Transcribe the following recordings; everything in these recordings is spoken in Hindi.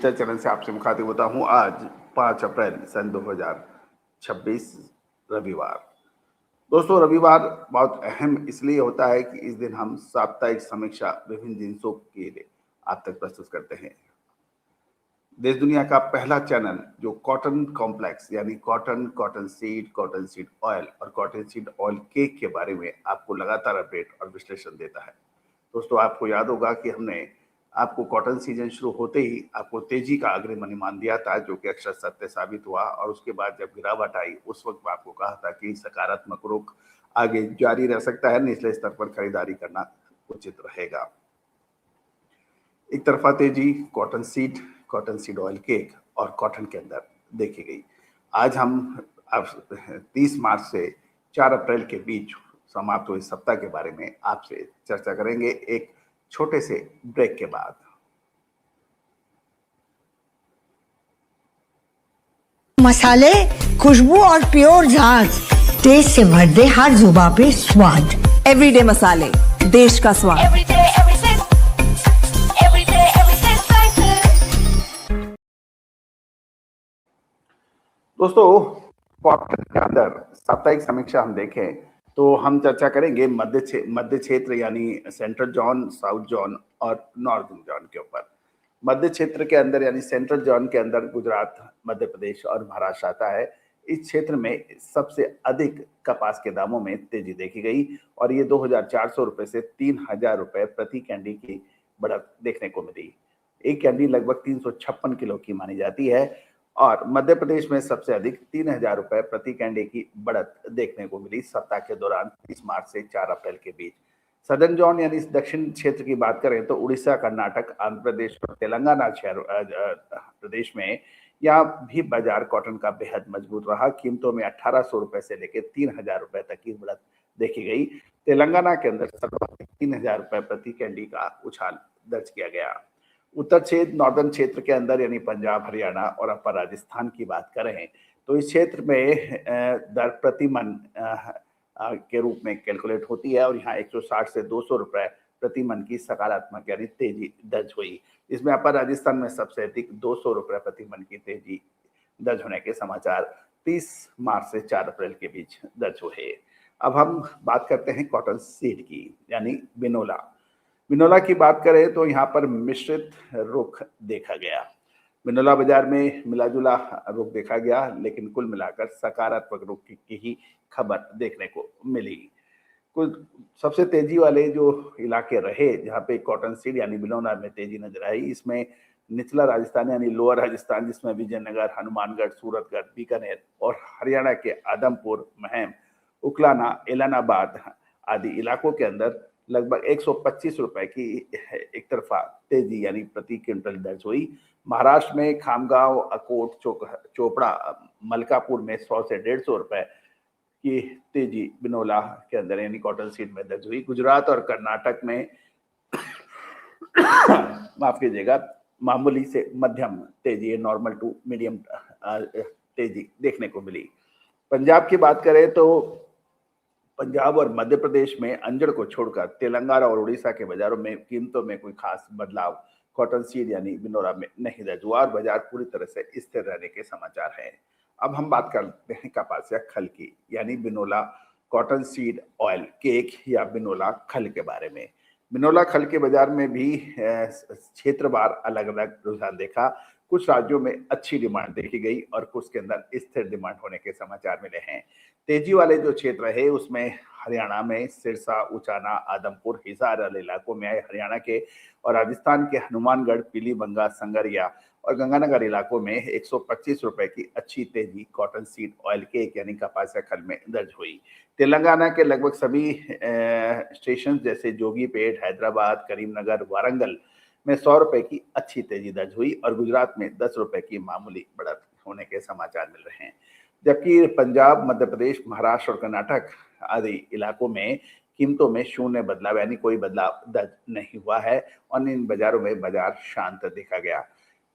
डिजिटल चैनल से आपसे मुखातिब होता हूं। आज 5 अप्रैल सन 2026 रविवार। दोस्तों, रविवार बहुत अहम इसलिए होता है कि इस दिन हम साप्ताहिक समीक्षा विभिन्न जिन्सों के लिए आप तक प्रस्तुत करते हैं। देश दुनिया का पहला चैनल जो कॉटन कॉम्प्लेक्स यानी कॉटन सीड ऑयल और कॉटन सीड ऑयल केक के बारे में आपको लगातार अपडेट और विश्लेषण देता है। दोस्तों, आपको याद होगा कि हमने आपको कॉटन सीजन शुरू होते ही आपको तेजी का अग्रिम अनुमान दिया था, जो कि अक्षर सत्य साबित हुआ। और उसके बाद जब गिरावट आई उस वक्त मैं आपको कहा था कि सकारात्मक रुख आगे जारी रह सकता है, निचले स्तर पर खरीदारी करना उचित रहेगा। एक तरफा तेजी कॉटन सीड ऑयल केक और कॉटन के अंदर देखी गई। आज हम 30 मार्च से 4 अप्रैल के बीच समाप्त हुए सप्ताह के बारे में आपसे चर्चा करेंगे एक छोटे से ब्रेक के बाद। मसाले, खुशबू और प्योर झाग, टेस्ट से भर दे हर जुबां पे स्वाद। एवरीडे मसाले, देश का स्वाद। दोस्तों, कॉटन के अंदर साप्ताहिक समीक्षा हम देखें तो हम चर्चा करेंगे मध्य क्षेत्र यानी सेंट्रल जोन, साउथ जोन और नॉर्दर्न जोन के ऊपर। मध्य क्षेत्र के अंदर यानी सेंट्रल जोन के अंदर गुजरात, मध्य प्रदेश और महाराष्ट्र आता है। इस क्षेत्र में सबसे अधिक कपास के दामों में तेजी देखी गई और ये 2,400 रुपए से 3,000 रुपए प्रति कैंडी की बढ़त देखने को मिली। एक कैंडी लगभग 356 किलो की मानी जाती है और मध्य प्रदेश में सबसे अधिक 3,000 रुपए प्रति कैंडी की बढ़त देखने को मिली सप्ताह के दौरान 30 मार्च से 4 अप्रैल के बीच। सदर्न जोन यानी दक्षिण क्षेत्र की बात करें तो उड़ीसा, कर्नाटक, आंध्र प्रदेश और तेलंगाना प्रदेश में यहाँ भी बाजार कॉटन का बेहद मजबूत रहा। कीमतों में 1,800 रुपए से लेकर 3,000 रुपए तक की बढ़त देखी गई। तेलंगाना के अंदर सर्वाधिक 3,000 रुपए प्रति कैंडी का उछाल दर्ज किया गया। उत्तर क्षेत्र, नॉर्दर्न क्षेत्र के अंदर यानी पंजाब, हरियाणा और अपर राजस्थान की बात करें तो इस क्षेत्र में दर प्रति मन के रूप में कैलकुलेट होती है और यहाँ 160 से 200 रुपए प्रति मन की सकारात्मक यानी तेजी दर्ज हुई। इसमें अपर राजस्थान में सबसे अधिक 200 रुपए प्रति मन की तेजी दर्ज होने के समाचार 30 मार्च से 4 अप्रैल के बीच दर्ज हुए। अब हम बात करते हैं कॉटन सीड की यानी बिनोला की बात करें तो यहाँ पर मिश्रित रुख देखा गया। बिनोला बाजार में मिलाजुला रुख देखा गया, लेकिन कुल मिलाकर सकारात्मक रुख की ही खबर देखने को मिली। कुछ सबसे तेजी वाले जो इलाके रहे जहाँ पे कॉटन सीड यानी बिनोला में तेजी नजर आई, इसमें निचला राजस्थान यानी लोअर राजस्थान, जिसमें विजयनगर, हनुमानगढ़, सूरतगढ़, बीकानेर और हरियाणा के आदमपुर, महम, उकलाना, एलनाबाद आदि इलाकों के अंदर लगभग 125 रुपए की एक तरफा तेजी यानी प्रति क्विंटल दर्ज हुई। महाराष्ट्र में खामगांव, अकोट, चोपड़ा, मलकापुर में 100 से 150 रुपए की तेजी बिनोला के अंदर यानी कॉटन सीड में दर्ज हुई। गुजरात और कर्नाटक में माफ कीजिएगा, मामूली से मध्यम तेजी, नॉर्मल टू मीडियम तेजी देखने को मिली। पंजाब की बात करें तो पंजाब और मध्य प्रदेश में अंजड़ को छोड़कर तेलंगाना और उड़ीसा के बाजारों में कीमतों में कोई खास बदलाव कॉटन सीड यानी बिनोला में नहीं दर्ज हुआ और बाजार पूरी तरह से स्थिर रहने के समाचार हैं। अब हम बात करते हैं कपासिया खल की यानी Binola cotton seed oil cake या बिनोला खल के बारे में। बिनोला खल के बाजार में भी क्षेत्रवार अलग अलग रुझान देखा। कुछ राज्यों में अच्छी डिमांड देखी गई और कुछ के अंदर स्थिर डिमांड होने के समाचार मिले हैं। तेजी वाले जो क्षेत्र है उसमें हरियाणा में सिरसा, उचाना, आदमपुर, हिसार वाले इलाकों में आए हरियाणा के और राजस्थान के हनुमानगढ़, पीलीभंगा, संगरिया और गंगानगर इलाकों में 125 रुपए की अच्छी तेजी कॉटन सीड ऑयल केक यानी कपासिया खल में दर्ज हुई। तेलंगाना के लगभग सभी स्टेशन जैसे जोगीपेट, हैदराबाद, करीमनगर, वारंगल में 100 रुपए की अच्छी तेजी दर्ज हुई और गुजरात में 10 रुपए की मामूली बढ़त होने के समाचार मिल रहे हैं। जबकि पंजाब, मध्य प्रदेश, महाराष्ट्र और कर्नाटक आदि इलाकों में कीमतों में शून्य बदलाव यानी कोई बदलाव दर्ज नहीं हुआ है और इन बाजारों में बाजार शांत देखा गया।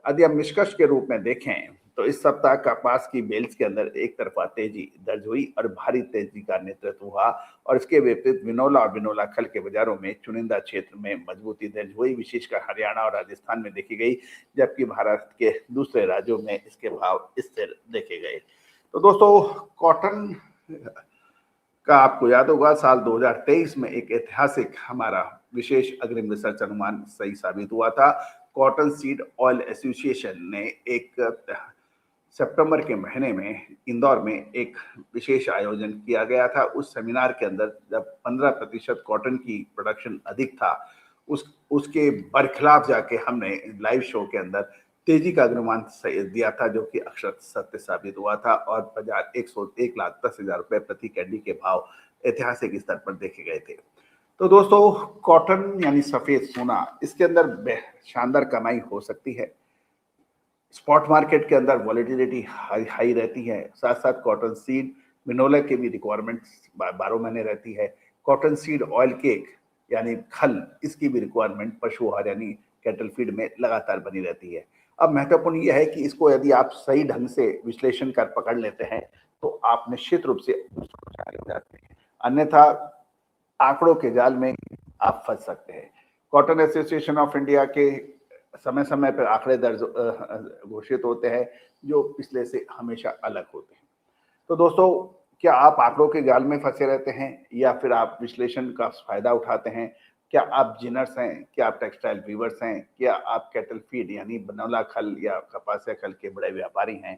यदि हम निष्कर्ष के रूप में देखें तो इस सप्ताह कपास की बेल्स के अंदर एक तरफा तेजी दर्ज हुई और भारी तेजी का नेतृत्व हुआ और इसके विपरीत बिनोला और बिनोला खल के बाजारों में चुनिंदा क्षेत्र में मजबूती दर्ज हुई, विशेषकर हरियाणा और राजस्थान में देखी गई, जबकि भारत के दूसरे राज्यों में इसके भाव स्थिर देखे गए। तो दोस्तों, कॉटन का आपको याद होगा साल 2023 में एक ऐतिहासिक हमारा विशेष अग्रिम रिसर्च अनुमान सही साबित हुआ था। कॉटन सीड ऑयल एसोसिएशन ने एक सितंबर के महीने में इंदौर में एक विशेष आयोजन किया गया था। उस सेमिनार के अंदर जब 15% कॉटन की प्रोडक्शन अधिक था, उसके बरखिलाफ जाके हमने लाइव शो के अंदर तेजी का अनुमान दिया था, जो कि अक्षर सत्य साबित हुआ था और बाजार 1,10,000 रुपए प्रति कैंडी के भाव ऐतिहासिक स्तर पर देखे गए थे। तो दोस्तों, कॉटन यानी सफेद सोना, इसके अंदर शानदार कमाई हो सकती है। स्पॉट मार्केट के अंदर वॉलेटिलिटी हाई रहती है। साथ साथ कॉटन सीड बिनोला के भी रिक्वायरमेंट्स 12 महीने रहती है। कॉटन सीड ऑयल केक यानी खल, इसकी भी रिक्वायरमेंट पशु आहार यानी कैटल फीड में लगातार बनी रहती है। अब महत्वपूर्ण यह है कि इसको यदि आप सही ढंग से विश्लेषण कर पकड़ लेते हैं तो आप निश्चित रूप से हो जाते हैं, अन्यथा आंकड़ों के जाल में आप फंस सकते हैं। कॉटन एसोसिएशन ऑफ इंडिया के समय समय पर आंकड़े दर्ज घोषित होते हैं जो पिछले से हमेशा अलग होते हैं। तो दोस्तों, क्या आप आंकड़ों के जाल में फंसे रहते हैं या फिर आप विश्लेषण का फायदा उठाते हैं? क्या आप जिनर्स हैं? क्या आप टेक्सटाइल वीवर्स हैं? क्या आप कैटल फीड यानी बनौला खल या कपासिया खल के बड़े व्यापारी हैं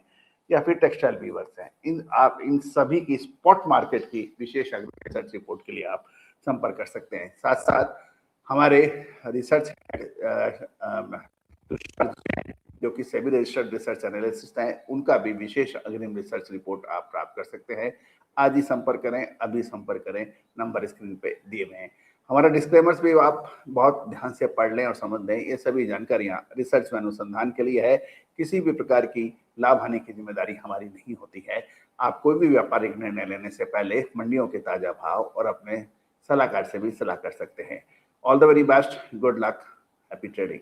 या फिर टेक्सटाइल वीवर्स हैं? आप इन सभी की स्पॉट मार्केट की विशेष रिसर्च रिपोर्ट के लिए आप संपर्क कर सकते हैं। साथ साथ हमारे रिसर्च जो कि सेबी रजिस्टर्ड रिसर्च एनालिस्ट हैं, उनका भी विशेष अग्रिम रिसर्च रिपोर्ट आप प्राप्त कर सकते हैं। आज ही संपर्क करें, अभी संपर्क करें, नंबर स्क्रीन पे दिए हुए हैं। हमारा डिस्क्लेमर्स भी आप बहुत ध्यान से पढ़ लें और समझ लें। ये सभी जानकारियां रिसर्च में अनुसंधान के लिए है, किसी भी प्रकार की लाभ हानि की जिम्मेदारी हमारी नहीं होती है। आप कोई भी व्यापारिक निर्णय लेने से पहले मंडियों के ताजा भाव और अपने सलाहकार से भी सलाह कर सकते हैं। All the very best, good luck, happy trading.